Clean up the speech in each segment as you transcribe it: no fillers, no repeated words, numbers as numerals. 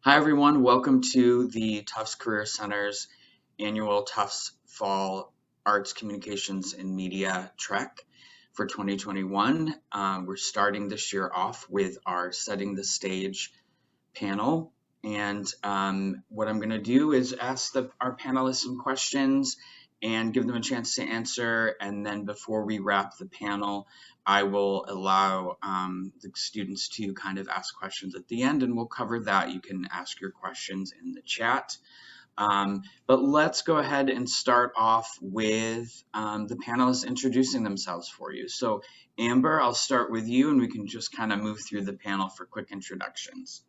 Hi, everyone. Welcome to the Tufts Career Center's annual Tufts Fall Arts, Communications, and Media Trek for 2021. We're starting this year off with our Setting the Stage panel. And what I'm going to do is ask our panelists some questions and give them a chance to answer. And then before we wrap the panel, I will allow the students to kind of ask questions at the end, and we'll cover that. You can ask your questions in the chat. But let's go ahead and start off with the panelists introducing themselves for you. So Amber, I'll start with you, and we can just kind of move through the panel for quick introductions.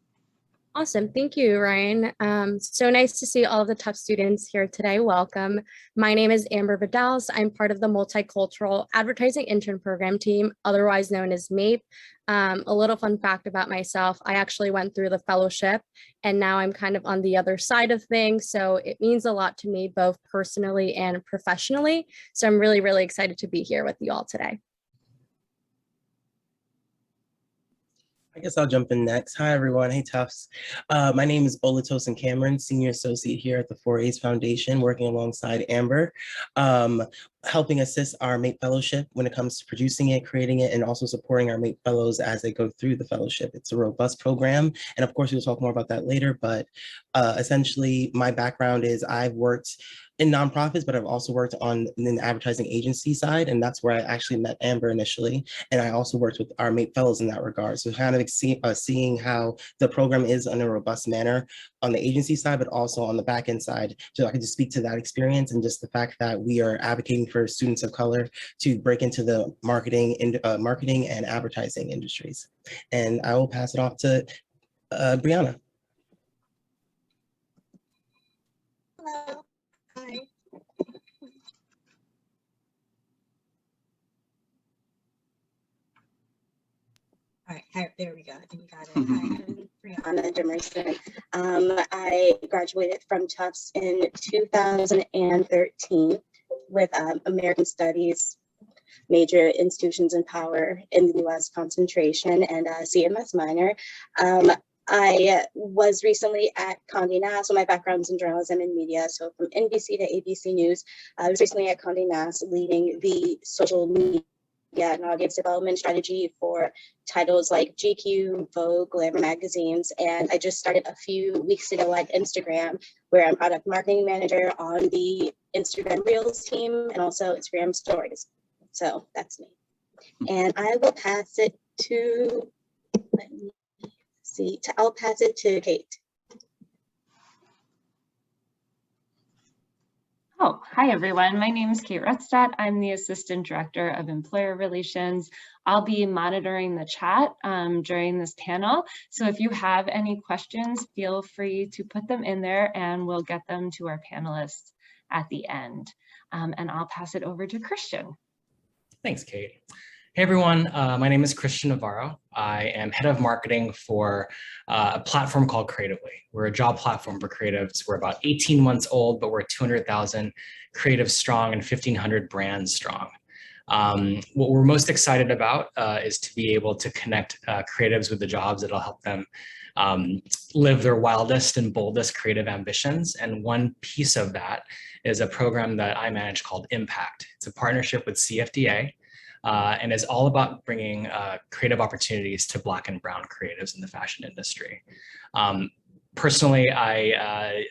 Awesome. Thank you, Ryan. So nice to see all of the Tufts students here today. Welcome. My name is Amber Vidals. I'm part of the Multicultural Advertising Intern Program team, otherwise known as MAIP. A little fun fact about myself, I actually went through the fellowship and now I'm kind of on the other side of things. So it means a lot to me, both personally and professionally. So I'm really, really excited to be here with you all today. I guess I'll jump in next. Hi, everyone. Hey, Tufts. My name is Olutosin Cameron, Senior Associate here at the 4A's Foundation, working alongside Amber, helping assist our MAIP Fellowship when it comes to producing it, creating it, and also supporting our MAIP Fellows as they go through the fellowship. It's a robust program, and of course, we'll talk more about that later, but essentially, my background is I've worked in nonprofits, but I've also worked in the advertising agency side, and that's where I actually met Amber initially. And I also worked with our MAIP Fellows in that regard. So kind of seeing how the program is in a robust manner on the agency side, but also on the back end side. So I can just speak to that experience and just the fact that we are advocating for students of color to break into the marketing and advertising industries. And I will pass it off to Brianna. Hello. Hi. All right, hi, there we go. I think we got it. Hi, I'm Brianna Demerson. I graduated from Tufts in 2013 with American Studies, major institutions and power in the US concentration, and CMS minor. I was recently at Condé Nast, so my background's in journalism and media, so from NBC to ABC News. I was recently at Condé Nast leading the social media and audience development strategy for titles like GQ, Vogue, Glamour magazines, and I just started a few weeks ago at Instagram, where I'm product marketing manager on the Instagram Reels team and also Instagram Stories. So that's me. And I will pass it to, I'll pass it to Kate. Oh, hi everyone. My name is Kate Retstad. I'm the Assistant Director of Employer Relations. I'll be monitoring the chat during this panel. So if you have any questions, feel free to put them in there and we'll get them to our panelists at the end. And I'll pass it over to Christian. Thanks, Kate. Hey everyone, my name is Christian Navarro. I am head of marketing for a platform called Creatively. We're a job platform for creatives. We're about 18 months old, but we're 200,000 creatives strong and 1,500 brands strong. What we're most excited about is to be able to connect creatives with the jobs that'll help them live their wildest and boldest creative ambitions. And one piece of that is a program that I manage called Impact. It's a partnership with CFDA. And is all about bringing creative opportunities to Black and Brown creatives in the fashion industry. Personally, I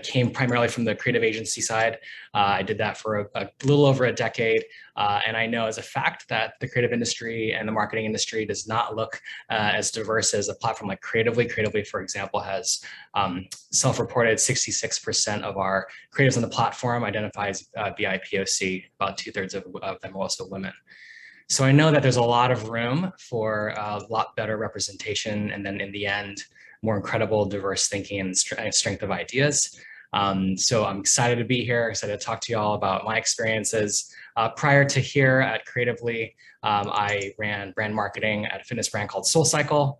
came primarily from the creative agency side. I did that for a little over a decade. And I know as a fact that the creative industry and the marketing industry does not look as diverse as a platform like Creatively. Creatively, for example, has self-reported 66% of our creatives on the platform identify as BIPOC, about 2/3 of them are also women. So I know that there's a lot of room for a lot better representation, and then in the end, more incredible, diverse thinking and strength of ideas. So I'm excited to be here, excited to talk to you all about my experiences. Prior to here at Creatively, I ran brand marketing at a fitness brand called SoulCycle,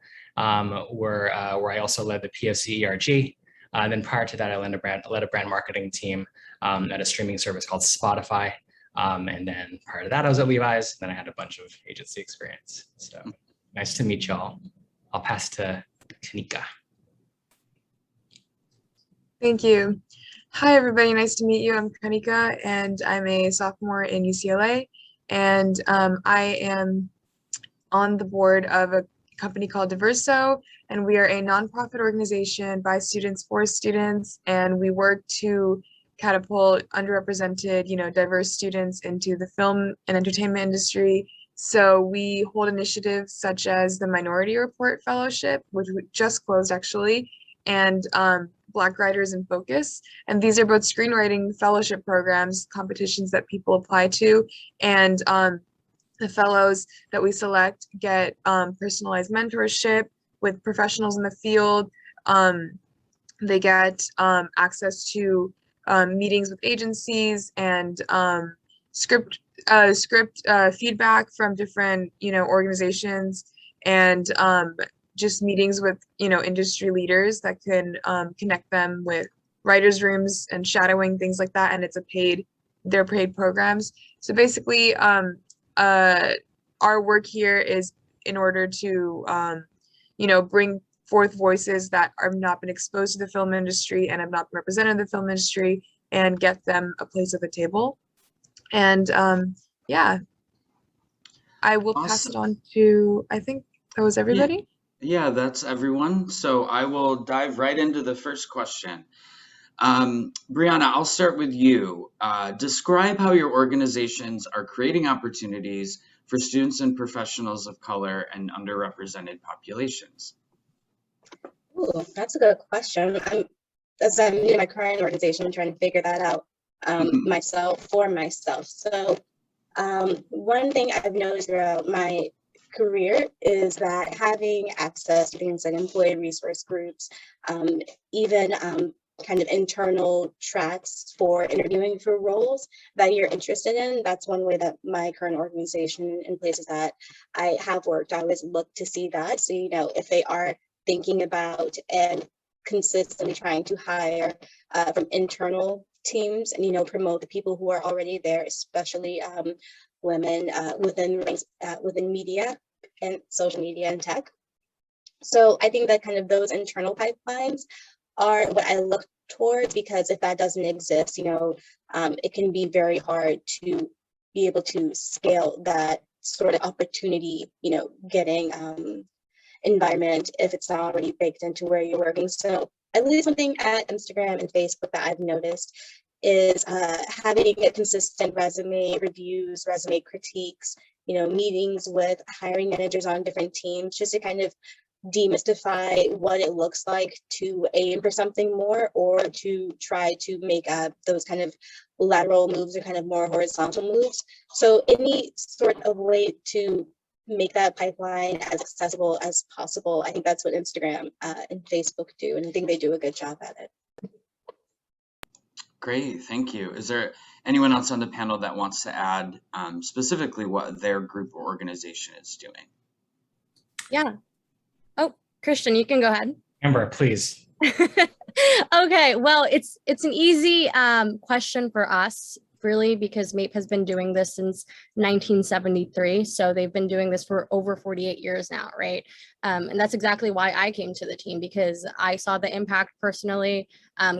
where I also led the POC ERG. And then prior to that, I led a brand marketing team at a streaming service called Spotify. And then prior to that, I was at Levi's. Then I had a bunch of agency experience. So nice to meet y'all. I'll pass to Tanika. Thank you. Hi, everybody. Nice to meet you. I'm Kanika, and I'm a sophomore in UCLA. And I am on the board of a company called Diverso, and we are a nonprofit organization by students for students, and we work to catapult underrepresented, diverse students into the film and entertainment industry. So we hold initiatives such as the Minority Report Fellowship, which we just closed actually, and Black Writers in Focus. And these are both screenwriting fellowship programs, competitions that people apply to. And the fellows that we select get personalized mentorship with professionals in the field. They get access to meetings with agencies and script feedback from different organizations, and just meetings with industry leaders that can connect them with writers' rooms and shadowing, things like that. And they're paid programs. So basically, our work here is in order to bring forth voices that have not been exposed to the film industry and have not been represented in the film industry, and get them a place at the table. And yeah, I will pass it on to, I think that was everybody. Yeah, that's everyone. So I will dive right into the first question. Brianna, I'll start with you. Describe how your organizations are creating opportunities for students and professionals of color and underrepresented populations. Ooh, that's a good question. As I'm new to my current organization, I'm trying to figure that out for myself. So one thing I've noticed throughout my career is that having access to things like employee resource groups, even kind of internal tracks for interviewing for roles that you're interested in. That's one way that my current organization, in places that I have worked, I always look to see that. So, if they are thinking about and consistently trying to hire from internal teams and, promote the people who are already there, especially women within media and social media and tech. So I think that kind of those internal pipelines are what I look towards, because if that doesn't exist, it can be very hard to be able to scale that sort of opportunity, getting environment if it's not already baked into where you're working. So at least something at Instagram and Facebook that I've noticed is having a consistent resume reviews, resume critiques, meetings with hiring managers on different teams, just to kind of demystify what it looks like to aim for something more, or to try to make those kind of lateral moves or kind of more horizontal moves. So any sort of way to make that pipeline as accessible as possible. I think that's what Instagram and Facebook do, and I think they do a good job at it. Great, thank you. Is there anyone else on the panel that wants to add specifically what their group or organization is doing? Yeah. Oh, Christian, you can go ahead. Amber, please. Okay, well, it's an easy question for us, really, because MAIP has been doing this since 1973. So they've been doing this for over 48 years now, right? And that's exactly why I came to the team, because I saw the impact personally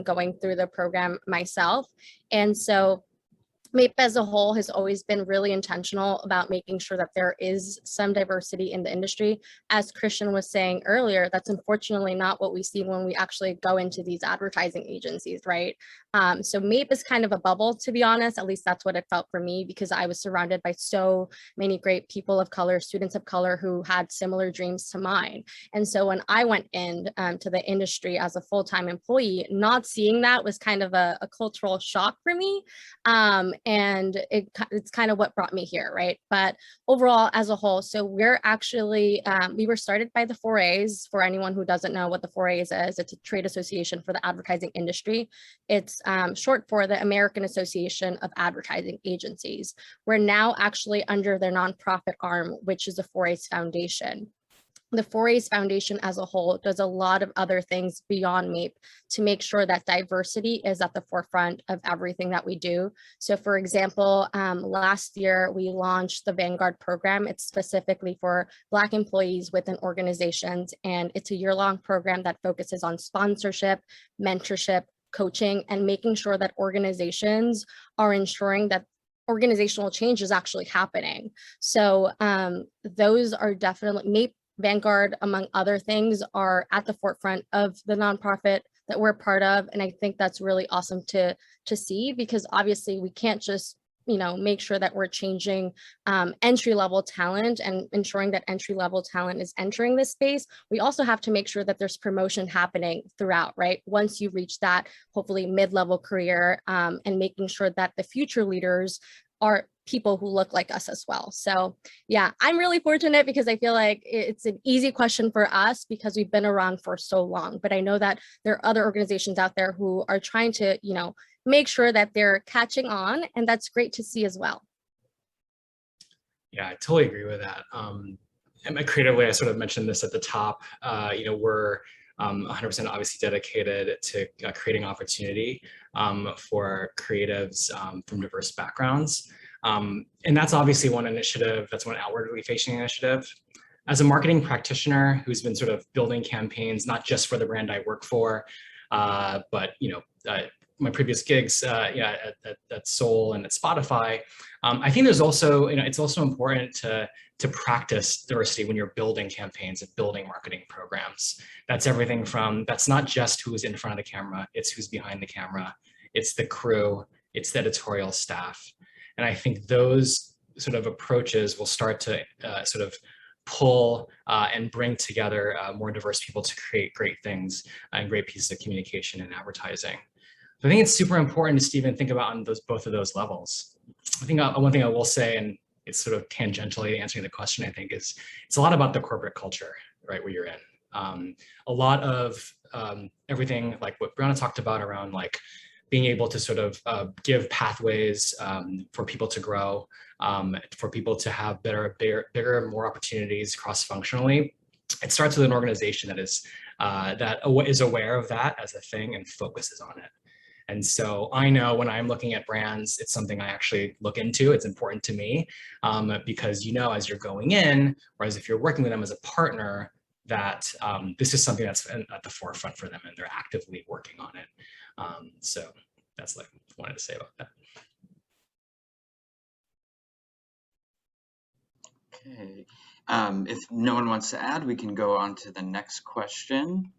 going through the program myself. And so MAIP as a whole has always been really intentional about making sure that there is some diversity in the industry. As Christian was saying earlier, that's unfortunately not what we see when we actually go into these advertising agencies, right? So MAIP is kind of a bubble, to be honest. At least that's what it felt for me, because I was surrounded by so many great people of color, students of color, who had similar dreams to mine. And so when I went in to the industry as a full-time employee, not seeing that was kind of a cultural shock for me. And it's kind of what brought me here, right? But overall, as a whole, so we're actually, we were started by the 4As. For anyone who doesn't know what the 4As is, it's a trade association for the advertising industry. It's short for the American Association of Advertising Agencies. We're now actually under their nonprofit arm, which is the 4As Foundation. The 4As Foundation as a whole does a lot of other things beyond MAIP to make sure that diversity is at the forefront of everything that we do. So for example, last year we launched the Vanguard program. It's specifically for Black employees within organizations, and it's a year-long program that focuses on sponsorship, mentorship, coaching and making sure that organizations are ensuring that organizational change is actually happening. So those are definitely, MAIP, Vanguard, among other things, are at the forefront of the nonprofit that we're part of. And I think that's really awesome to see, because obviously we can't just, you know, make sure that we're changing entry-level talent and ensuring that entry-level talent is entering this space. We also have to make sure that there's promotion happening throughout, right? Once you reach that, hopefully mid-level career, and making sure that the future leaders are people who look like us as well. So yeah, I'm really fortunate because I feel like it's an easy question for us because we've been around for so long, but I know that there are other organizations out there who are trying to, you know, make sure that they're catching on, and that's great to see as well. Yeah, I totally agree with that. And creatively, I sort of mentioned this at the top, you know, we're 100% obviously dedicated to creating opportunity for creatives from diverse backgrounds. And that's obviously one initiative, that's one outwardly facing initiative. As a marketing practitioner who's been sort of building campaigns, not just for the brand I work for, but, you know, my previous gigs at Soul and at Spotify, I think there's also, you know, it's also important to practice diversity when you're building campaigns and building marketing programs. That's everything from, that's not just who is in front of the camera, it's who's behind the camera, it's the crew, it's the editorial staff. And I think those sort of approaches will start to sort of pull and bring together more diverse people to create great things and great pieces of communication and advertising. So I think it's super important to even think about on both of those levels. I think one thing I will say, and it's sort of tangentially answering the question, I think, is it's a lot about the corporate culture, right, where you're in. A lot of everything like what Brianna talked about around like being able to sort of give pathways for people to grow, for people to have bigger, more opportunities cross-functionally. It starts with an organization that is aware of that as a thing and focuses on it. And so I know when I'm looking at brands, it's something I actually look into. It's important to me because, you know, as you're going in, or as if you're working with them as a partner, that this is something that's at the forefront for them and they're actively working on it. So that's like what I wanted to say about that. Okay. If no one wants to add, we can go on to the next question.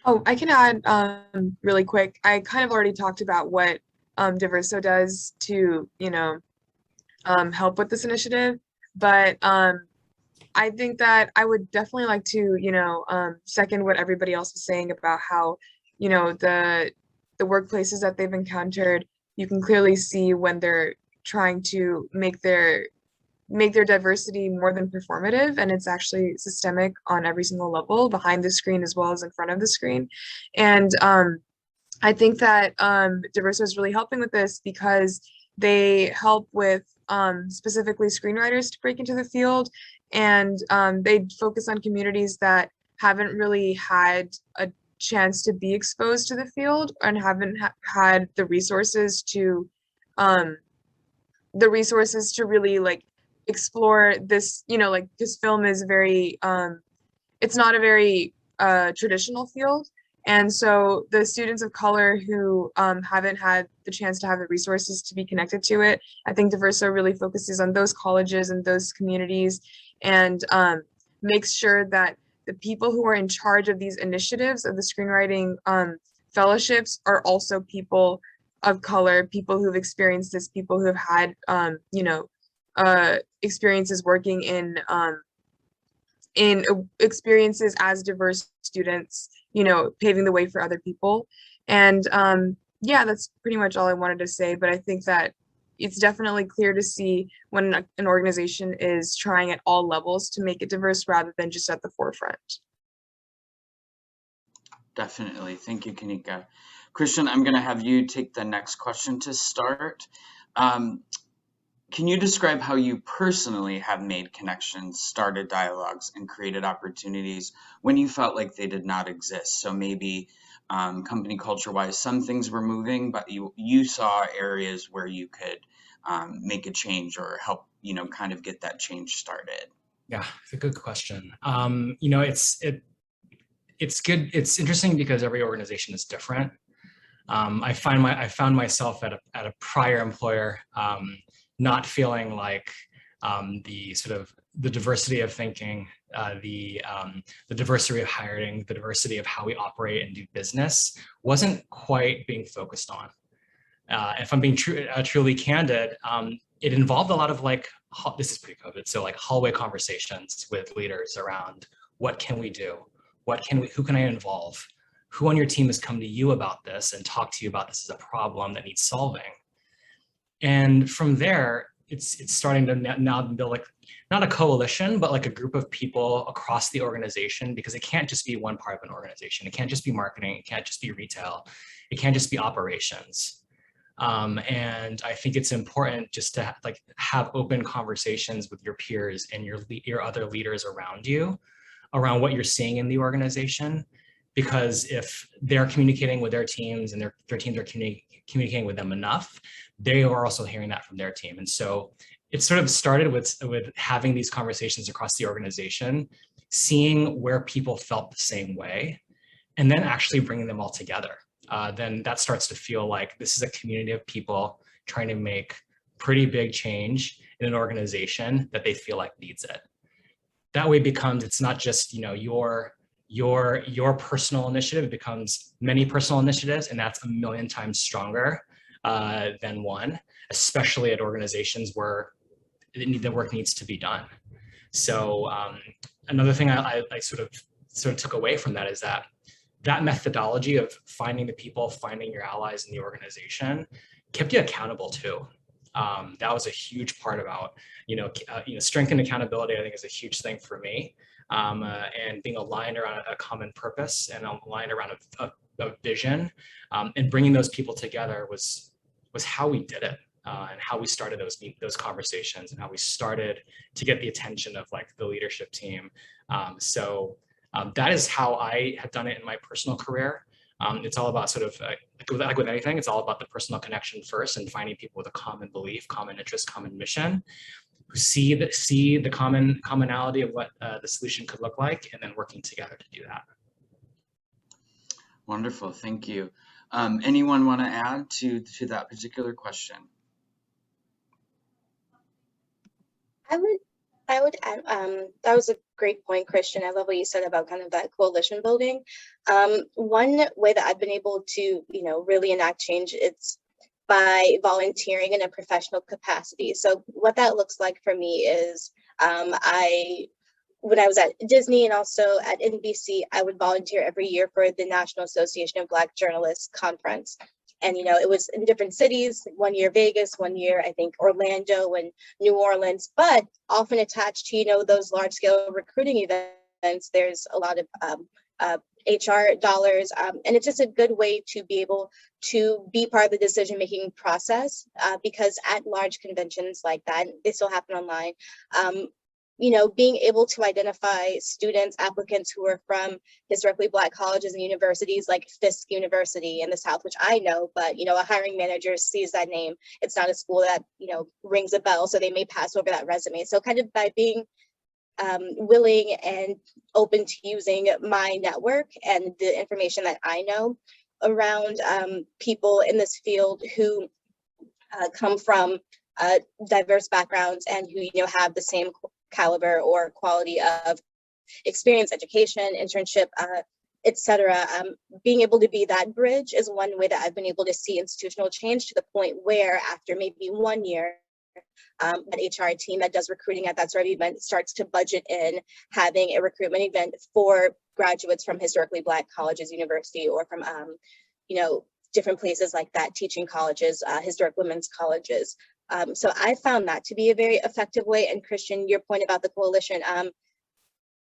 Oh, I can add really quick. I kind of already talked about what Diverso does to, you know, help with this initiative, but I think that I would definitely like to, you know, second what everybody else was saying about how, you know, the workplaces that they've encountered, you can clearly see when they're trying to make their diversity more than performative, and it's actually systemic on every single level, behind the screen as well as in front of the screen. And I think that Diverso is really helping with this because they help with specifically screenwriters to break into the field, and they focus on communities that haven't really had a chance to be exposed to the field and haven't had the resources to really like explore this, you know, like this film is very it's not a very traditional field, and so the students of color who haven't had the chance to have the resources to be connected to it, I think Diverso really focuses on those colleges and those communities and makes sure that the people who are in charge of these initiatives of the screenwriting fellowships are also people of color, people who've experienced this, people who have had you know, experiences working in experiences as diverse students, you know, paving the way for other people. And yeah, that's pretty much all I wanted to say, but I think that it's definitely clear to see when an organization is trying at all levels to make it diverse rather than just at the forefront. Definitely. Thank you, Kanika. Christian, I'm going to have you take the next question to start. Can you describe how you personally have made connections, started dialogues, and created opportunities when you felt like they did not exist? So maybe company culture-wise, some things were moving, but you saw areas where you could make a change or help, you know, kind of get that change started. Yeah, it's a good question. You know, it's good. It's interesting because every organization is different. I found myself at a prior employer not feeling like the sort of the diversity of thinking, the diversity of hiring, the diversity of how we operate and do business wasn't quite being focused on. If I'm being truly candid, it involved a lot of like, this is pre-COVID, so like hallway conversations with leaders around what can we do? Who can I involve? Who on your team has come to you about this and talked to you about this as a problem that needs solving? And from there, it's starting to now build like, not a coalition, but like a group of people across the organization, because it can't just be one part of an organization. It can't just be marketing. It can't just be retail. It can't just be operations. And I think it's important just to have open conversations with your peers and your other leaders around you, around what you're seeing in the organization. Because if they're communicating with their teams and their teams are communicating with them enough, they are also hearing that from their team. And so it sort of started with having these conversations across the organization, seeing where people felt the same way, and then actually bringing them all together. Then that starts to feel like this is a community of people trying to make pretty big change in an organization that they feel like needs it. That way it's not just, your personal initiative, it becomes many personal initiatives, and that's a million times stronger than one, especially at organizations where the work needs to be done. So another thing I sort of took away from that is that methodology of finding the people, finding your allies in the organization kept you accountable too. That was a huge part about, strength and accountability, I think, is a huge thing for me. And being aligned around a common purpose and aligned around a vision, and bringing those people together was how we did it, and how we started those conversations, and how we started to get the attention of like the leadership team. So that is how I have done it in my personal career. It's all about sort of like with anything, it's all about the personal connection first, and finding people with a common belief, common interest, common mission, who see the commonality of what the solution could look like, and then working together to do that. Wonderful, thank you. Anyone want to add to that particular question? I would add, that was a great point, Christian. I love what you said about kind of that coalition building. One way that I've been able to, really enact change, it's by volunteering in a professional capacity. So what that looks like for me is, when I was at Disney and also at NBC, I would volunteer every year for the National Association of Black Journalists conference. And, it was in different cities, one year Vegas, one year, I think, Orlando and New Orleans, but often attached to, those large scale recruiting events, there's a lot of HR dollars. And it's just a good way to be able to be part of the decision-making process, because at large conventions like that, they still happen online, being able to identify students, applicants who are from historically Black colleges and universities like Fisk University in the South, which I know, but, a hiring manager sees that name. It's not a school that, rings a bell, so they may pass over that resume. So kind of by being willing and open to using my network and the information that I know around people in this field who come from diverse backgrounds and who, have the same caliber or quality of experience, education, internship, etc. Being able to be that bridge is one way that I've been able to see institutional change, to the point where after maybe 1 year, an HR team that does recruiting at that sort of event starts to budget in having a recruitment event for graduates from historically Black colleges, university, or from, different places like that, teaching colleges, historic women's colleges. So I found that to be a very effective way. And Christian, your point about the coalition,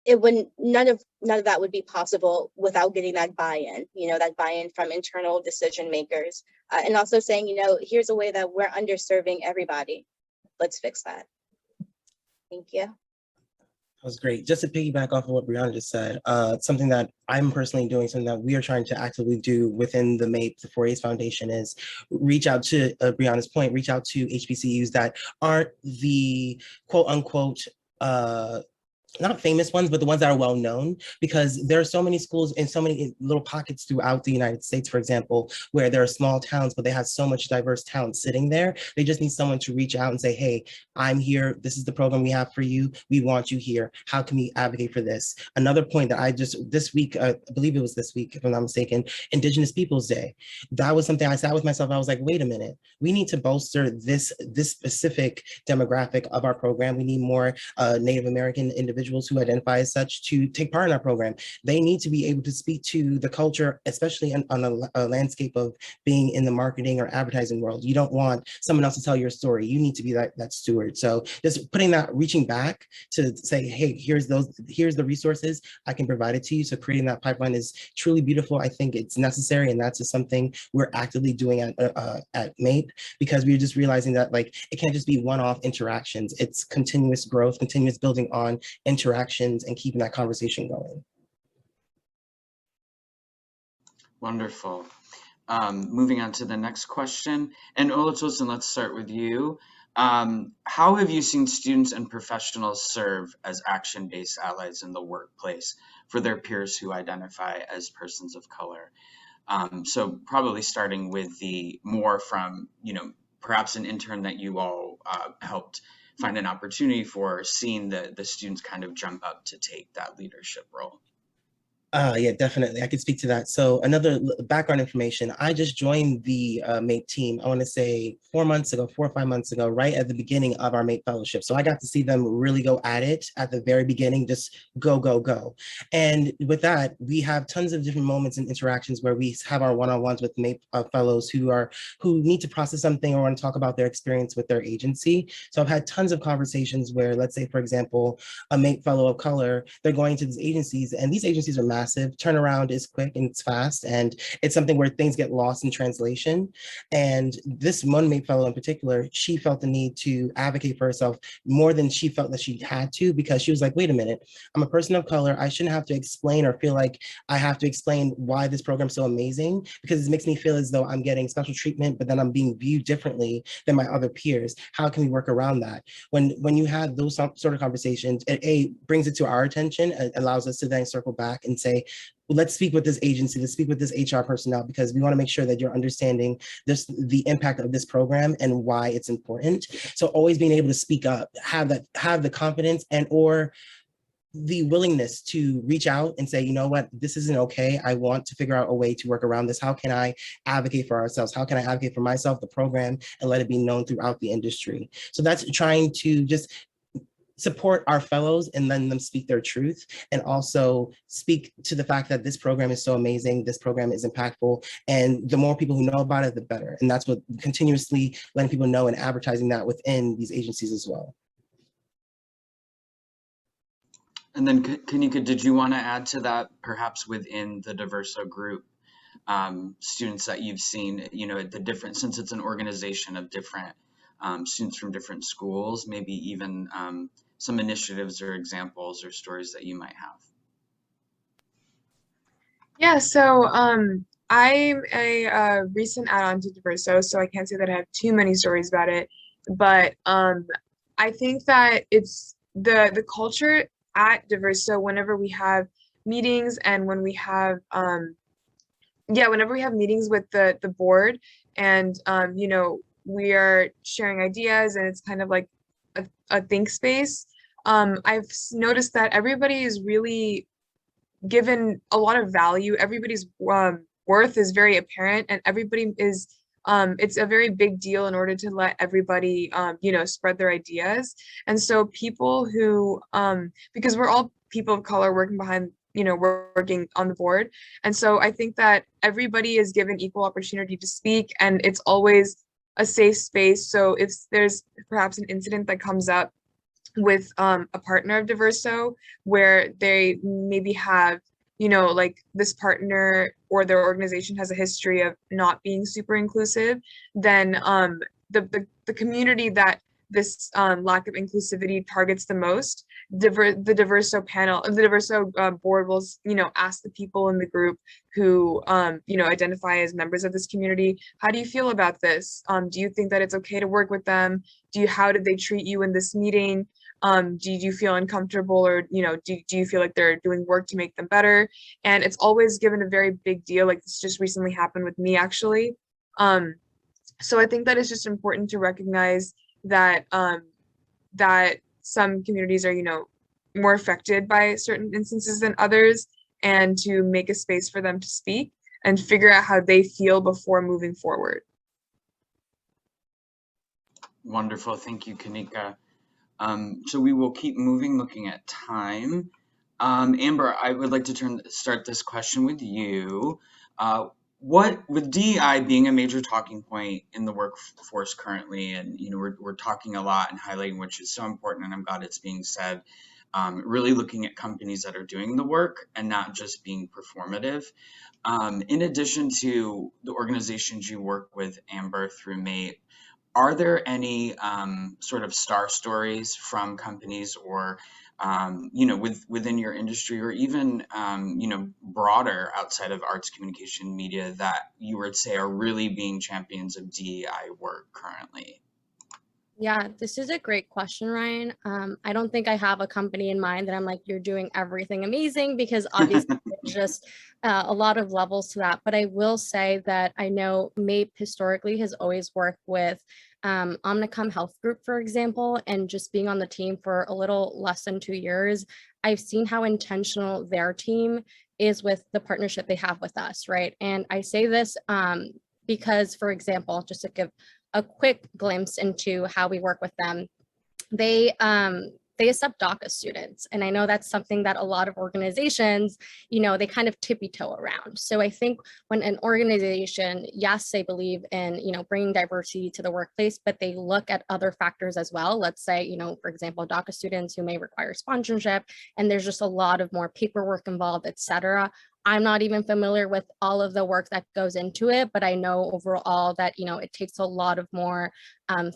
none of that would be possible without getting that buy-in, that buy-in from internal decision makers, and also saying, here's a way that we're underserving everybody. Let's fix that. Thank you. That was great. Just to piggyback off of what Brianna just said, something that I'm personally doing, something that we are trying to actively do within the MAIP, the 4A's Foundation, is reach out to, Brianna's point, reach out to HBCUs that aren't the quote unquote not famous ones, but the ones that are well known, because there are so many schools in so many little pockets throughout the United States, for example, where there are small towns, but they have so much diverse talent sitting there. They just need someone to reach out and say, hey, I'm here. This is the program we have for you. We want you here. How can we advocate for this? Another point that I just, this week, I believe it was this week, if I'm not mistaken, Indigenous Peoples Day. That was something I sat with myself. I was like, wait a minute, we need to bolster this specific demographic of our program. We need more Native American individuals who identify as such to take part in our program. They need to be able to speak to the culture, especially on a landscape of being in the marketing or advertising world. You don't want someone else to tell your story. You need to be that steward. So just putting that, reaching back to say, hey, here's the resources, I can provide it to you. So creating that pipeline is truly beautiful. I think it's necessary, and that's just something we're actively doing at MAIP, because we're just realizing that like it can't just be one-off interactions. It's continuous growth, continuous building on interactions, and keeping that conversation going. Wonderful. Moving on to the next question. And Olutosin, let's start with you. How have you seen students and professionals serve as action-based allies in the workplace for their peers who identify as persons of color? So probably starting with the more from, perhaps an intern that you all helped find an opportunity for, seeing the students kind of jump up to take that leadership role. Yeah, definitely. I could speak to that. So another background information, I just joined the MAIP team, I want to say 4 or 5 months ago, right at the beginning of our MAIP fellowship. So I got to see them really go at it at the very beginning, just go, go, go. And with that, we have tons of different moments and interactions where we have our one-on-ones with MAIP fellows who need to process something or want to talk about their experience with their agency. So I've had tons of conversations where, let's say, for example, a MAIP fellow of color, they're going to these agencies, and these agencies are massive. Turnaround is quick and it's fast, and it's something where things get lost in translation. And this one MAIP fellow in particular, she felt the need to advocate for herself more than she felt that she had to, because she was like, wait a minute, I'm a person of color. I shouldn't have to explain or feel like I have to explain why this program's so amazing, because it makes me feel as though I'm getting special treatment, but then I'm being viewed differently than my other peers. How can we work around that? When you have those sort of conversations, it brings it to our attention. It allows us to then circle back and say, well, let's speak with this agency, let's speak with this HR personnel, because we want to make sure that you're understanding the impact of this program and why it's important. So always being able to speak up, have the confidence and or the willingness to reach out and say, you know what, this isn't okay. I want to figure out a way to work around this. How can I advocate for ourselves? How can I advocate for myself, the program, and let it be known throughout the industry? So that's trying to just support our fellows and letting them speak their truth, and also speak to the fact that this program is so amazing, this program is impactful, and the more people who know about it, the better. And that's what continuously letting people know and advertising that within these agencies as well. And then Kanika, did you want to add to that, perhaps within the Diverso group, students that you've seen, the different, since it's an organization of different students from different schools, maybe even some initiatives or examples or stories that you might have? Yeah, so I'm a recent add-on to Diverso, so I can't say that I have too many stories about it, but I think that it's the culture at Diverso, whenever we have meetings and when we have whenever we have meetings with the board, and we are sharing ideas, and it's kind of like a think space. I've noticed that everybody is really given a lot of value. Everybody's worth is very apparent, and everybody is it's a very big deal in order to let everybody spread their ideas. And so people who because we're all people of color working behind working on the board, and so I think that everybody is given equal opportunity to speak, and it's always a safe space. So if there's perhaps an incident that comes up with a partner of Diverso where they maybe have like this partner or their organization has a history of not being super inclusive, then the community that this lack of inclusivity targets the most, the Diverso panel, the Diverso board will ask the people in the group who identify as members of this community, how do you feel about this? Do you think that it's okay to work with them? How did they treat you in this meeting? Do you feel uncomfortable, or do you feel like they're doing work to make them better? And it's always given a very big deal. Like this just recently happened with me actually. So I think that it's just important to recognize that that some communities are more affected by certain instances than others, and to make a space for them to speak and figure out how they feel before moving forward. Wonderful, thank you, Kanika. So we will keep moving, looking at time. Amber, I would like to start this question with you. With DEI being a major talking point in the workforce currently, and we're talking a lot and highlighting, which is so important, and I'm glad it's being said, really looking at companies that are doing the work and not just being performative. In addition to the organizations you work with, Amber, through MAIP, are there any sort of star stories from companies or within your industry, or even broader outside of arts, communication, media, that you would say are really being champions of DEI work currently? Yeah, this is a great question, Ryan. I don't think I have a company in mind that I'm like, you're doing everything amazing, because obviously there's just a lot of levels to that. But I will say that I know MAIP historically has always worked with Omnicom Health Group, for example, and just being on the team for a little less than 2 years, I've seen how intentional their team is with the partnership they have with us, right? And I say this because, for example, just to give a quick glimpse into how we work with them, they accept DACA students. And I know that's something that a lot of organizations, they kind of tippy toe around. So I think when an organization, yes, they believe in, bringing diversity to the workplace, but they look at other factors as well. Let's say, for example, DACA students who may require sponsorship, and there's just a lot of more paperwork involved, et cetera. I'm not even familiar with all of the work that goes into it, but I know overall that, it takes a lot of more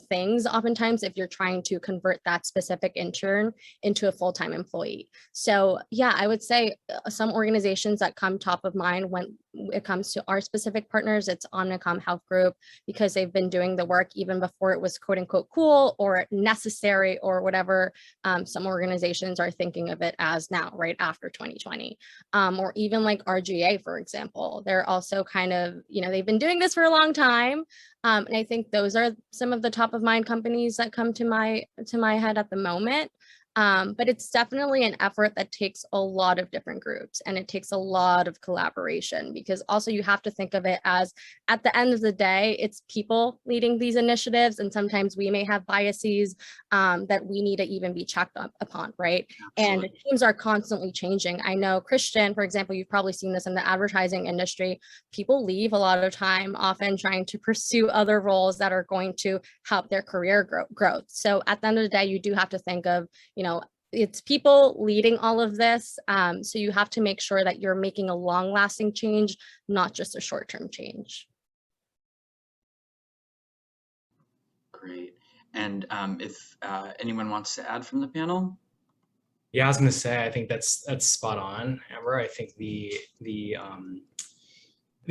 things oftentimes if you're trying to convert that specific intern into a full-time employee. So yeah, I would say some organizations that come top of mind when it comes to our specific partners, it's Omnicom Health Group, because they've been doing the work even before it was quote unquote cool or necessary or whatever some organizations are thinking of it as now, right after 2020. Or even like RGA, for example, they're also kind of, they've been doing this for a long time. And I think those are some of the top of mind companies that come to my head at the moment. But it's definitely an effort that takes a lot of different groups, and it takes a lot of collaboration, because also you have to think of it as, at the end of the day, it's people leading these initiatives, and sometimes we may have biases that we need to even be checked upon, right? Absolutely. And teams are constantly changing. I know, Christian, for example, you've probably seen this in the advertising industry. People leave a lot of time, often trying to pursue other roles that are going to help their career growth. So at the end of the day, you do have to think of, it's people leading all of this. So you have to make sure that you're making a long-lasting change, not just a short-term change. Great. And if anyone wants to add from the panel? Yeah, I was going to say, I think that's spot on, Amber. I think the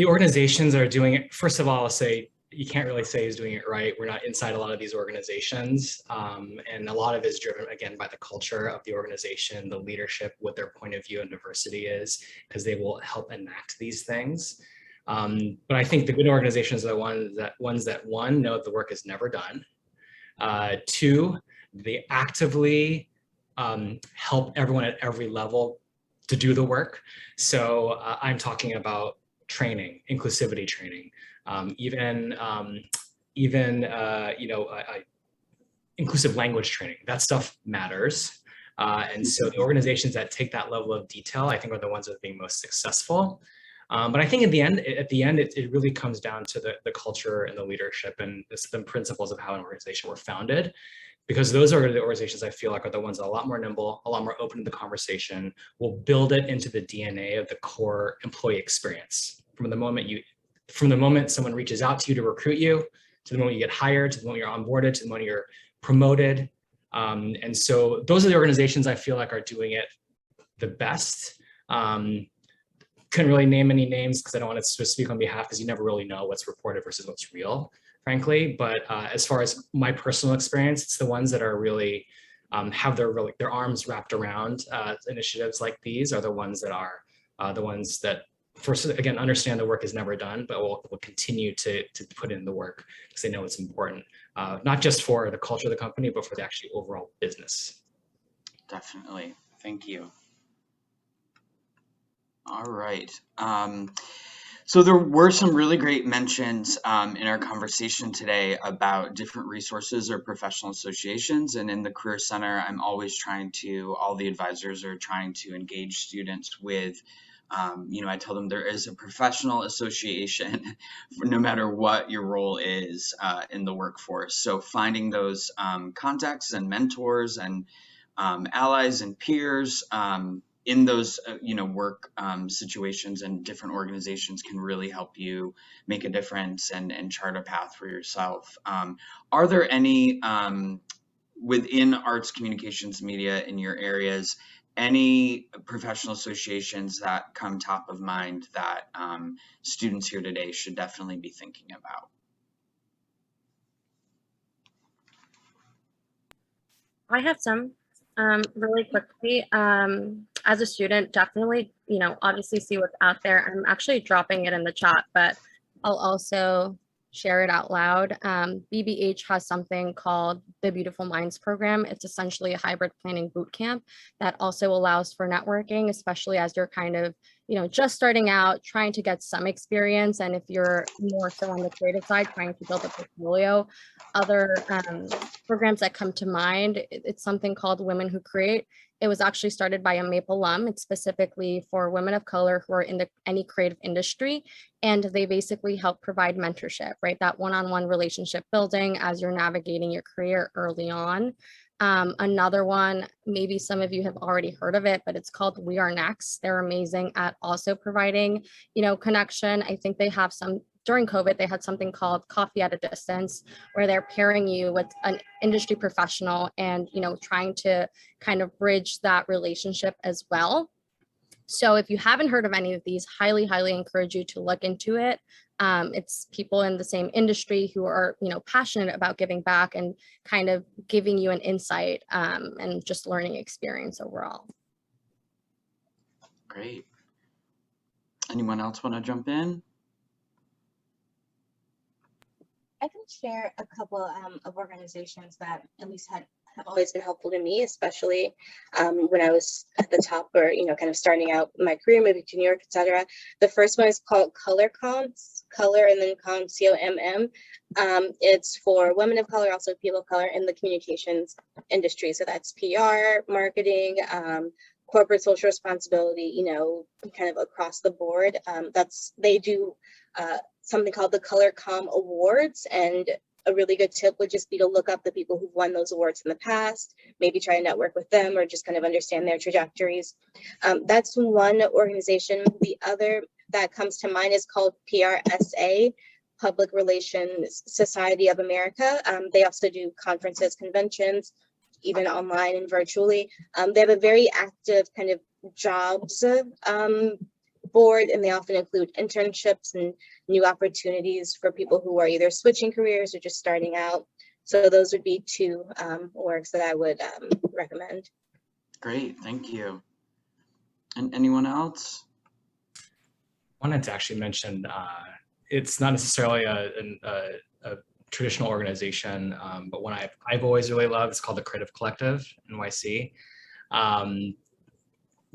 organizations are doing it. First of all, I'll say, you can't really say who's doing it right. We're not inside a lot of these organizations. And a lot of it is driven, again, by the culture of the organization, the leadership, what their point of view and diversity is, because they will help enact these things. But I think the good organizations are the ones that one, know the work is never done. Two, they actively help everyone at every level to do the work. So I'm talking about training, inclusivity training. Inclusive language training, that stuff matters. And so the organizations that take that level of detail, I think, are the ones that are being most successful. But I think at the end, it really comes down to the culture and the leadership and the principles of how an organization were founded, because those are the organizations I feel like are the ones that are a lot more nimble, a lot more open to the conversation, will build it into the DNA of the core employee experience. From the moment someone reaches out to you to recruit you, to the moment you get hired, to the moment you're onboarded, to the moment you're promoted. And so those are the organizations I feel like are doing it the best. Couldn't really name any names because I don't want to speak on behalf, because you never really know what's reported versus what's real, frankly. But as far as my personal experience, it's the ones that are really have their arms wrapped around initiatives like these are the ones that first, again, understand the work is never done, but will continue to put in the work because they know it's important, not just for the culture of the company, but for the actually overall business. Definitely. Thank you. All right. So there were some really great mentions in our conversation today about different resources or professional associations. And in the Career Center, I'm always all the advisors are trying to engage students with, I tell them there is a professional association no matter what your role is in the workforce. So finding those contacts and mentors and allies and peers in those work situations and different organizations can really help you make a difference and chart a path for yourself. Are there any within arts, communications, media in your areas, any professional associations that come top of mind that students here today should definitely be thinking about? I have some really quickly. As a student, definitely, obviously see what's out there. I'm actually dropping it in the chat, but I'll also share it out loud. BBH has something called the Beautiful Minds program. It's essentially a hybrid planning boot camp that also allows for networking, especially as you're kind of, just starting out, trying to get some experience. And if you're more so on the creative side, trying to build a portfolio. Other programs that come to mind, it's something called Women Who Create. It was actually started by a MAIP alum. It's specifically for women of color who are in any creative industry. And they basically help provide mentorship, right? That one-on-one relationship building as you're navigating your career early on. Another one, maybe some of you have already heard of it, but it's called We Are Next. They're amazing at also providing, connection. I think they have during COVID, they had something called Coffee at a Distance, where they're pairing you with an industry professional and, trying to kind of bridge that relationship as well. So if you haven't heard of any of these, highly, highly encourage you to look into it. It's people in the same industry who are, passionate about giving back and kind of giving you an insight and just learning experience overall. Great. Anyone else want to jump in? I can share a couple of organizations that at least have always been helpful to me, especially when I was at the top or, kind of starting out my career, moving to New York, etc. The first one is called Color Comms, Color and then Comms, COMM. It's for women of color, also people of color in the communications industry. So that's PR, marketing, corporate social responsibility, kind of across the board. They do something called the Color Com Awards, and a really good tip would just be to look up the people who've won those awards in the past, maybe try to network with them or just kind of understand their trajectories. That's one organization. The other that comes to mind is called PRSA, Public Relations Society of America. They also do conferences, conventions, even online and virtually. They have a very active kind of jobs board, and they often include internships and new opportunities for people who are either switching careers or just starting out. So those would be two orgs that I would recommend. Great, thank you. And anyone else? I wanted to actually mention, it's not necessarily a traditional organization, but one I've always really loved. It's called the Creative Collective, NYC.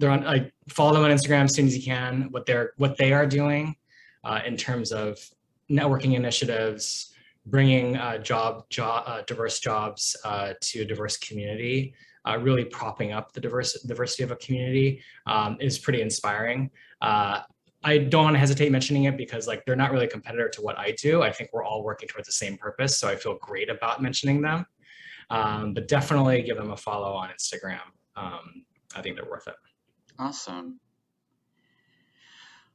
I follow them on Instagram as soon as you can. What they are doing in terms of networking initiatives, bringing diverse jobs to a diverse community, really propping up the diversity of a community is pretty inspiring. I don't want to hesitate mentioning it because they're not really a competitor to what I do. I think we're all working towards the same purpose, so I feel great about mentioning them. But definitely give them a follow on Instagram. I think they're worth it. Awesome.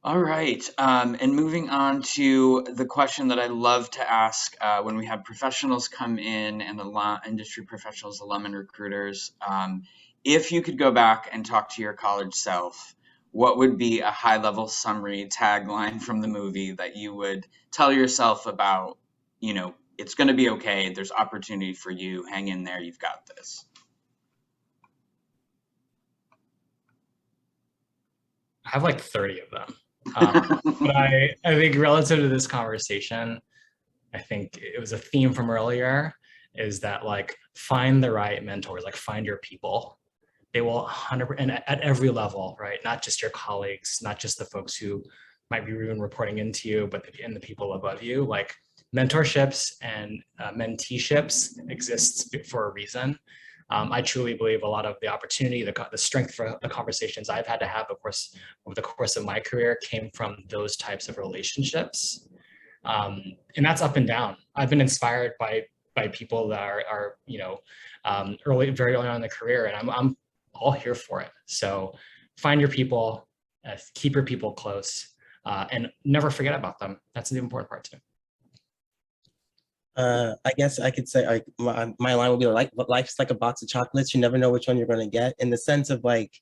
All right, and moving on to the question that I love to ask when we have professionals come in and industry professionals, alum and recruiters, if you could go back and talk to your college self, what would be a high-level summary tagline from the movie that you would tell yourself about, it's going to be okay, there's opportunity for you, hang in there, you've got this? I have like 30 of them. But I think relative to this conversation, I think it was a theme from earlier, is that like find the right mentors, like find your people. They will 100%, and at every level, right? Not just your colleagues, not just the folks who might be even reporting into you, but the people above you. Like mentorships and menteeships exists for a reason. I truly believe a lot of the opportunity, the strength for the conversations I've had to have, of course, over the course of my career came from those types of relationships. And that's up and down. I've been inspired by people that are very early on in the career, and I'm all here for it. So find your people, keep your people close, and never forget about them. That's the important part too. I guess I could say like my line would be like, life's like a box of chocolates. You never know which one you're going to get, in the sense of like,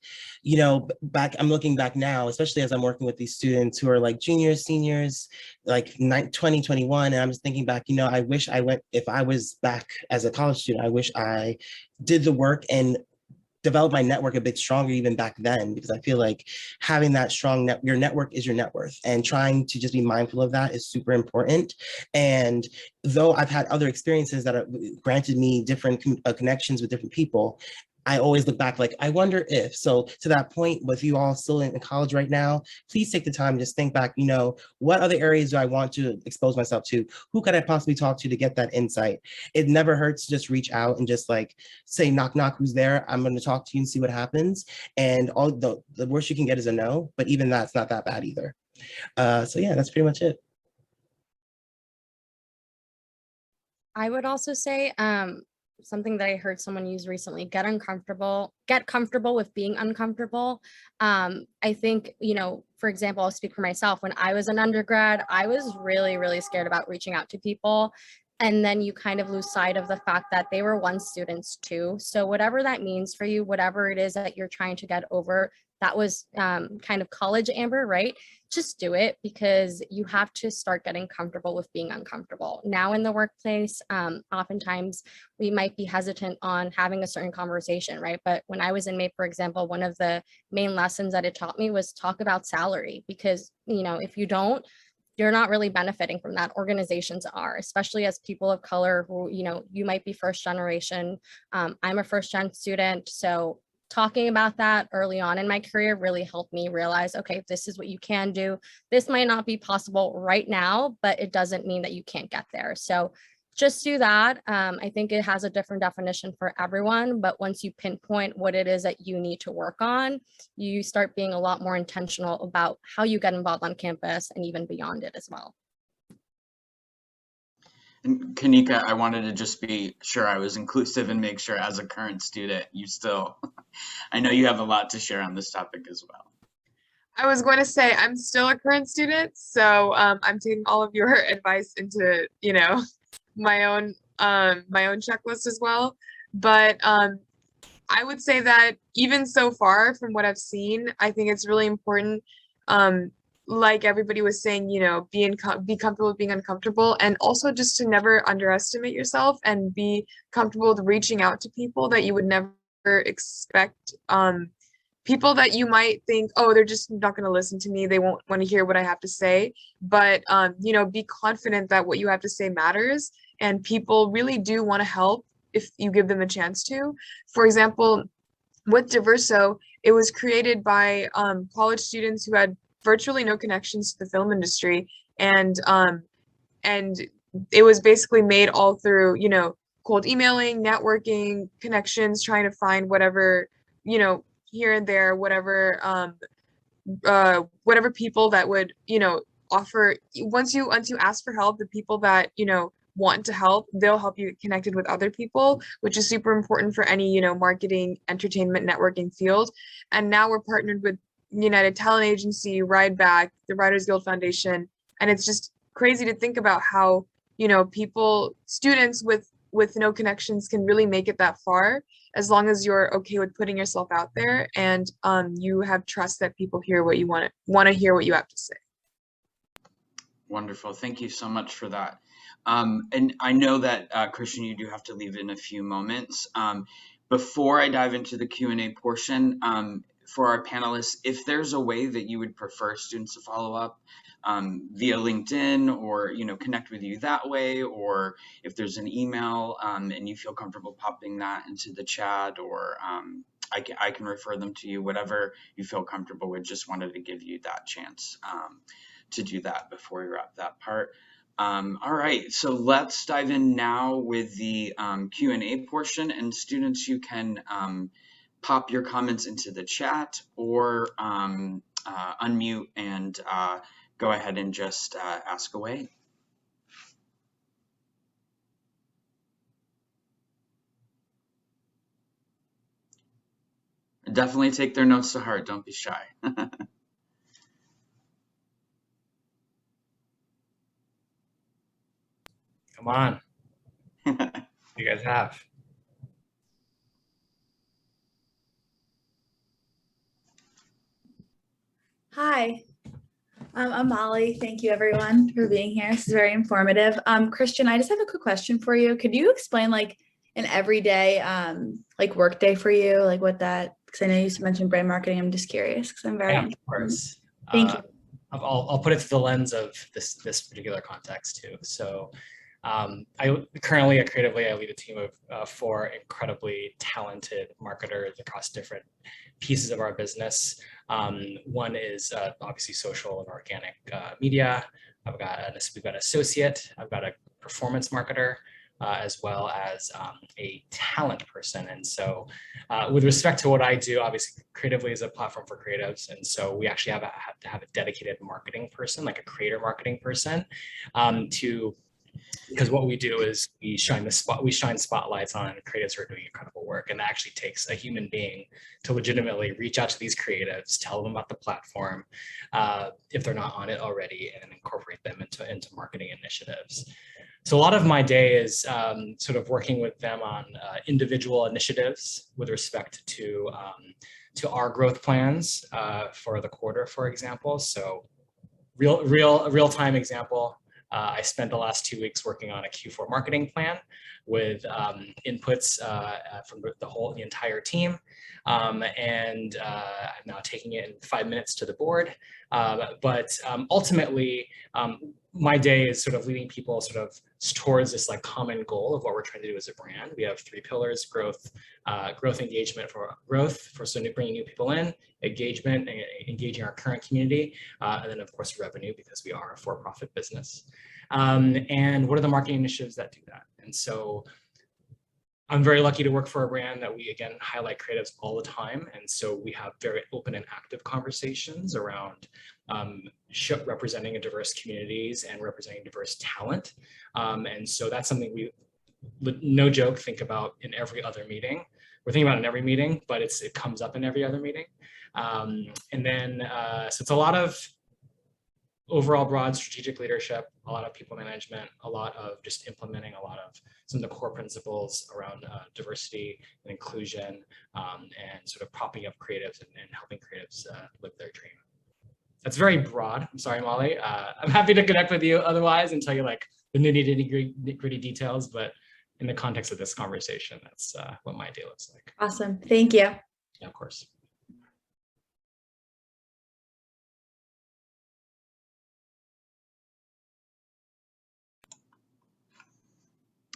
you know, I'm looking back now, especially as I'm working with these students who are like juniors, seniors, like 2021. And I'm just thinking back, you know, I wish if I was back as a college student, I wish I did the work and develop my network a bit stronger even back then, because I feel like having that strong your network is your net worth, and trying to just be mindful of that is super important. And though I've had other experiences that have granted me different connections with different people, I always look back like, I wonder if. So to that point, with you all still in college right now, please take the time to just think back, you know, what other areas do I want to expose myself to? Who could I possibly talk to get that insight? It never hurts to just reach out and just like say, knock, knock, who's there? I'm going to talk to you and see what happens. And all the worst you can get is a no, but even that's not that bad either. So yeah, that's pretty much it. I would also say something that I heard someone use recently: get comfortable with being uncomfortable. I think, you know, for example, I'll speak for myself. When I was an undergrad, I was really, really scared about reaching out to people. And then you kind of lose sight of the fact that they were once students too. So whatever that means for you, whatever it is that you're trying to get over, that was kind of college Amber, right? Just do it, because you have to start getting comfortable with being uncomfortable. Now in the workplace, oftentimes we might be hesitant on having a certain conversation, right? But when I was in MAIP, for example, one of the main lessons that it taught me was talk about salary, because, you know, if you don't, you're not really benefiting from that. Organizations are, especially as people of color who, you know, you might be first generation. I'm a first gen student. So talking about that early on in my career really helped me realize, okay, this is what you can do. This might not be possible right now, but it doesn't mean that you can't get there. So just do that. I think it has a different definition for everyone, but once you pinpoint what it is that you need to work on, you start being a lot more intentional about how you get involved on campus and even beyond it as well. And Kanika, I wanted to just be sure I was inclusive and make sure, as a current student, you still, I know you have a lot to share on this topic as well. I was going to say I'm still a current student, so I'm taking all of your advice into, you know, my own checklist as well. But I would say that even so far from what I've seen, I think it's really important, like everybody was saying, you know, be comfortable with being uncomfortable, and also just to never underestimate yourself and be comfortable with reaching out to people that you would never expect, people that you might think, oh, they're just not going to listen to me, they won't want to hear what I have to say. But you know, be confident that what you have to say matters, and people really do want to help if you give them a chance to. For example, with Diverso, it was created by college students who had virtually no connections to the film industry, and it was basically made all through, you know, cold emailing, networking, connections, trying to find whatever, you know, here and there, whatever people that would, you know, offer. Once you ask for help, the people that, you know, want to help, they'll help you get connected with other people, which is super important for any, you know, marketing, entertainment, networking field. And now we're partnered with United Talent Agency, Ride Back, the Writers Guild Foundation, and it's just crazy to think about how, you know, students with no connections can really make it that far, as long as you're okay with putting yourself out there, and you have trust that people hear what you want to hear what you have to say. Wonderful. Thank you so much for that. And I know that, Christian, you do have to leave in a few moments. Before I dive into the Q&A portion, for our panelists, if there's a way that you would prefer students to follow up via LinkedIn, or connect with you that way, or if there's an email and you feel comfortable popping that into the chat, or I can refer them to you, whatever you feel comfortable with. Just wanted to give you that chance to do that before we wrap that part. All right, so let's dive in now with the Q&A portion, and students, you can pop your comments into the chat, or unmute and go ahead and just ask away. Definitely take their notes to heart. Don't be shy. Come on. You guys have. Hi, I'm Molly. Thank you everyone for being here. This is very informative. Christian, I just have a quick question for you. Could you explain like an everyday like work day for you, like what that, because I know you mentioned brand marketing. I'm just curious because I'm very Of course. Thank you. I'll put it through the lens of this particular context too. So I currently at Creatively, I lead a team of 4 incredibly talented marketers across different pieces of our business. One is obviously social and organic media. We've got an associate. I've got a performance marketer, as well as a talent person. And so with respect to what I do, obviously Creatively is a platform for creatives. And so we actually have to have a dedicated marketing person, like a creator marketing person, because what we do is we shine spotlights on creatives who are doing incredible work. And that actually takes a human being to legitimately reach out to these creatives, tell them about the platform, if they're not on it already, and incorporate them into marketing initiatives. So a lot of my day is sort of working with them on individual initiatives with respect to our growth plans for the quarter, for example. So real-time example. I spent the last 2 weeks working on a Q4 marketing plan with inputs from the entire team, and I'm now taking it in 5 minutes to the board. But ultimately, my day is sort of leading people sort of towards this like common goal of what we're trying to do as a brand. We have 3 pillars: growth, engagement for growth, for bringing new people in, engagement, engaging our current community, and then of course revenue, because we are a for-profit business. And what are the marketing initiatives that do that? And so I'm very lucky to work for a brand that we, again, highlight creatives all the time. And so we have very open and active conversations around representing diverse communities and representing diverse talent. And so that's something we, no joke, think about in every other meeting. We're thinking about it in every meeting, but it comes up in every other meeting. And then, so it's a lot of overall broad strategic leadership, a lot of people management, a lot of just implementing a lot of some of the core principles around diversity and inclusion, and sort of propping up creatives and helping creatives live their dream. That's very broad. I'm sorry, Molly. I'm happy to connect with you otherwise and tell you like the nitty-gritty details, but in the context of this conversation, that's what my day looks like. Awesome. Thank you. Yeah, of course.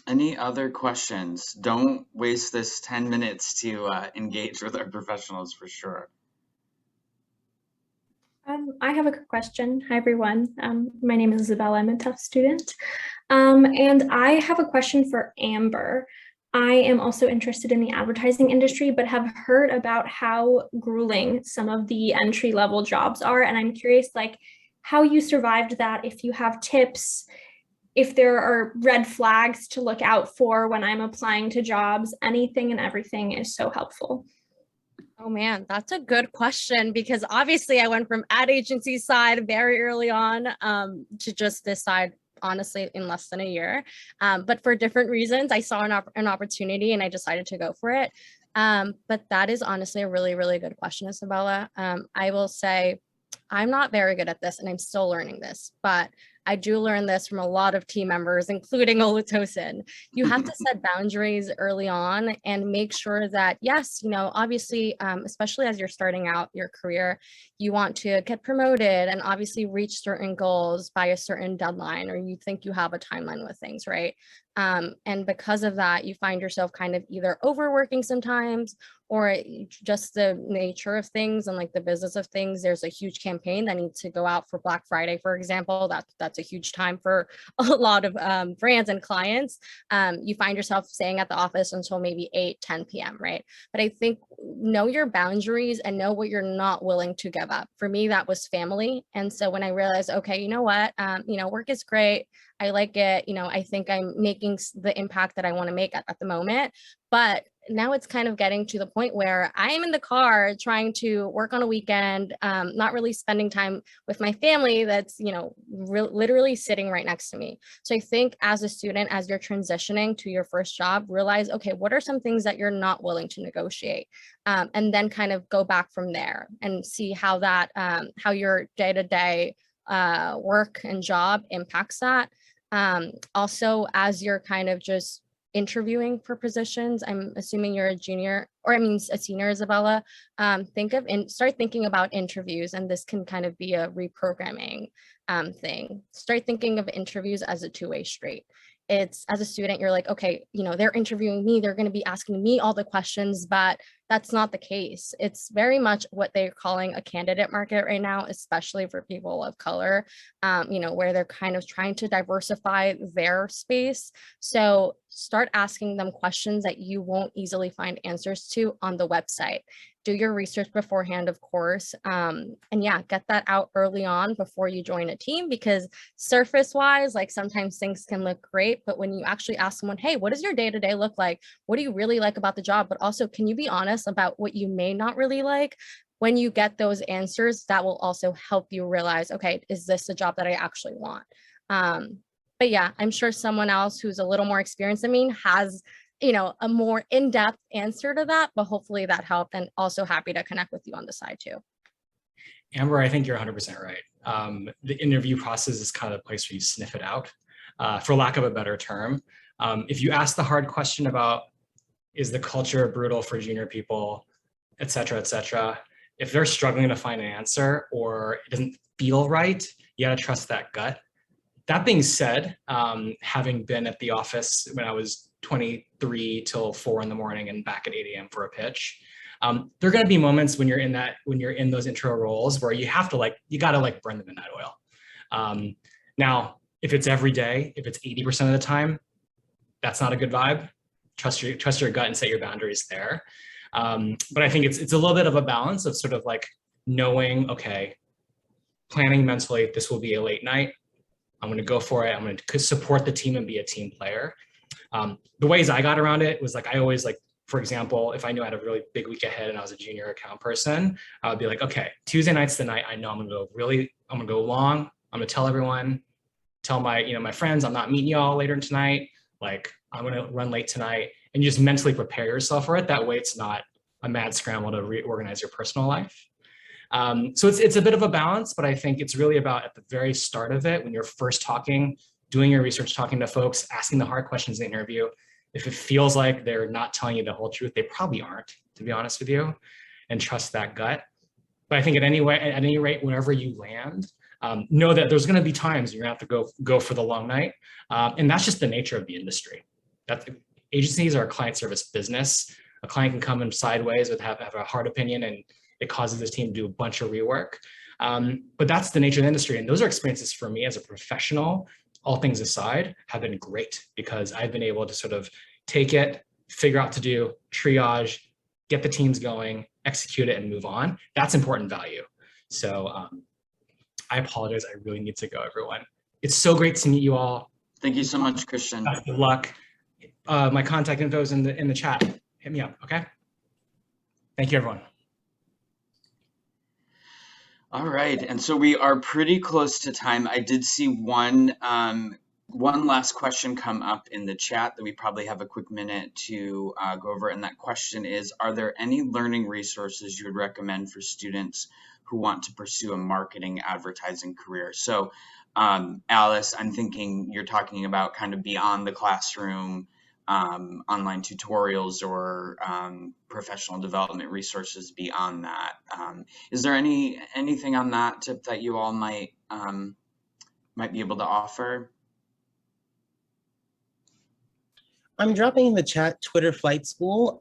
Any other questions? Don't waste this 10 minutes to engage with our professionals for sure. I have a quick question. Hi, everyone. My name is Isabella. I'm a Tufts student. And I have a question for Amber. I am also interested in the advertising industry, but have heard about how grueling some of the entry-level jobs are. And I'm curious, like, how you survived that, if you have tips, if there are red flags to look out for when I'm applying to jobs. Anything and everything is so helpful. Oh man, that's a good question, because obviously I went from ad agency side very early on to just this side, honestly, in less than a year. But for different reasons, I saw an opportunity and I decided to go for it. But that is honestly a really, really good question, Isabella. I will say I'm not very good at this and I'm still learning this, but I do learn this from a lot of team members, including Olutosin. You have to set boundaries early on and make sure that, yes, you know, obviously, especially as you're starting out your career, you want to get promoted and obviously reach certain goals by a certain deadline, or you think you have a timeline with things, right? And because of that, you find yourself kind of either overworking sometimes, or just the nature of things and like the business of things. There's a huge campaign that needs to go out for Black Friday, for example. That's a huge time for a lot of brands and clients. You find yourself staying at the office until maybe 8-10 p.m., right? But I think know your boundaries and know what you're not willing to give up. For me, that was family. And so when I realized, okay, you know what, you know, work is great. I like it. You know, I think I'm making the impact that I want to make at the moment. But now it's kind of getting to the point where I am in the car trying to work on a weekend, not really spending time with my family that's, you know, literally sitting right next to me. So I think as a student, as you're transitioning to your first job, realize, okay, what are some things that you're not willing to negotiate? And then kind of go back from there and see how that, how your day-to-day work and job impacts that. Also, as you're kind of just interviewing for positions, I'm assuming you're a junior, or I mean a senior, Isabella, start thinking about interviews, and this can kind of be a reprogramming thing. Start thinking of interviews as a two-way street. It's, as a student, you're like, okay, you know, they're interviewing me, they're going to be asking me all the questions, but that's not the case. It's very much what they're calling a candidate market right now, especially for people of color, you know, where they're kind of trying to diversify their space. So start asking them questions that you won't easily find answers to on the website. Do your research beforehand, of course. And yeah, get that out early on before you join a team, because surface wise, like sometimes things can look great, but when you actually ask someone, hey, what does your day-to-day look like? What do you really like about the job? But also, can you be honest about what you may not really like? When you get those answers, that will also help you realize, okay, is this the job that I actually want? But yeah, I'm sure someone else who's a little more experienced than me has, you know, a more in-depth answer to that, but hopefully that helped, and also happy to connect with you on the side too. Amber, I think you're 100% right. The interview process is kind of the place where you sniff it out, for lack of a better term. If you ask the hard question about, is the culture brutal for junior people, et cetera, if they're struggling to find an answer or it doesn't feel right, you gotta trust that gut. That being said, having been at the office when I was 23 till 4 in the morning and back at 8 a.m. for a pitch, there are going to be moments when you're in those intro roles where you have to you got to burn the midnight oil. Now, if it's every day, if it's 80% of the time, that's not a good vibe. Trust your gut and set your boundaries there. But I think it's a little bit of a balance of sort of knowing, okay, planning mentally, this will be a late night. I'm going to go for it. I'm going to support the team and be a team player. The ways I got around it was I always for example, if I knew I had a really big week ahead and I was a junior account person, I would be like, okay, Tuesday night's the night I know I'm going to go long. I'm going to tell everyone, tell my friends, I'm not meeting y'all later tonight. I'm going to run late tonight, and you just mentally prepare yourself for it. That way it's not a mad scramble to reorganize your personal life. So it's a bit of a balance, but I think it's really about at the very start of it, when you're first talking, doing your research, talking to folks, asking the hard questions in the interview. If it feels like they're not telling you the whole truth, they probably aren't, to be honest with you, and trust that gut. But I think at any rate, whenever you land, know that there's going to be times you're going to have to go for the long night. And that's just the nature of the industry. Agencies are a client service business. A client can come in sideways with have a hard opinion, and it causes this team to do a bunch of rework. But that's the nature of the industry. And those are experiences for me as a professional, all things aside, have been great, because I've been able to sort of take it, figure out what to do, triage, get the teams going, execute it, and move on. That's important value. So I apologize. I really need to go, everyone. It's so great to meet you all. Thank you so much, Christian. Best of luck. My contact info is in the chat. Hit me up, okay? Thank you, everyone. All right, and so we are pretty close to time. I did see one last question come up in the chat that we probably have a quick minute to go over, and that question is, are there any learning resources you would recommend for students who want to pursue a marketing advertising career. So Alice, I'm thinking you're talking about kind of beyond the classroom, online tutorials or professional development resources beyond that. Is there anything on that tip that you all might be able to offer? I'm dropping in the chat Twitter Flight School.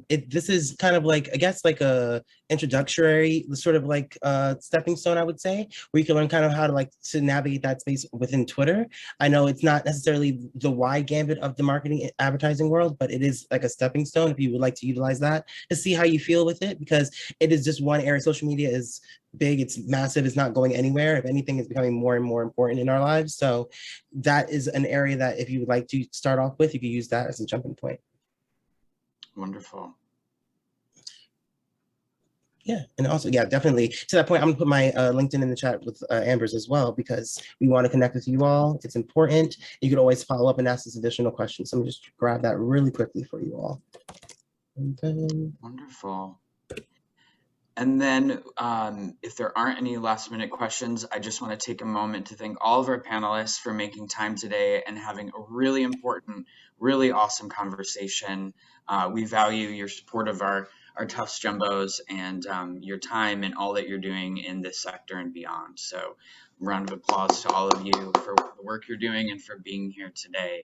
This is kind of like, I guess, like a introductory sort of like stepping stone, I would say, where you can learn kind of how to navigate that space within Twitter. I know it's not necessarily the wide gambit of the marketing advertising world, but it is like a stepping stone if you would like to utilize that to see how you feel with it, because it is just one area. Social media is big, it's massive, it's not going anywhere. If anything, it's becoming more and more important in our lives. So that is an area that if you would like to start off with, you could use that as a jumping point. Wonderful. Yeah, and also, yeah, definitely. To that point, I'm gonna put my LinkedIn in the chat with Amber's as well, because we want to connect with you all. It's important. You could always follow up and ask us additional questions. So I'm just grab that really quickly for you all. And then... Wonderful. And then if there aren't any last minute questions, I just want to take a moment to thank all of our panelists for making time today and having a really important, really awesome conversation. We value your support of our Tufts Jumbos and your time and all that you're doing in this sector and beyond. So round of applause to all of you for the work you're doing and for being here today.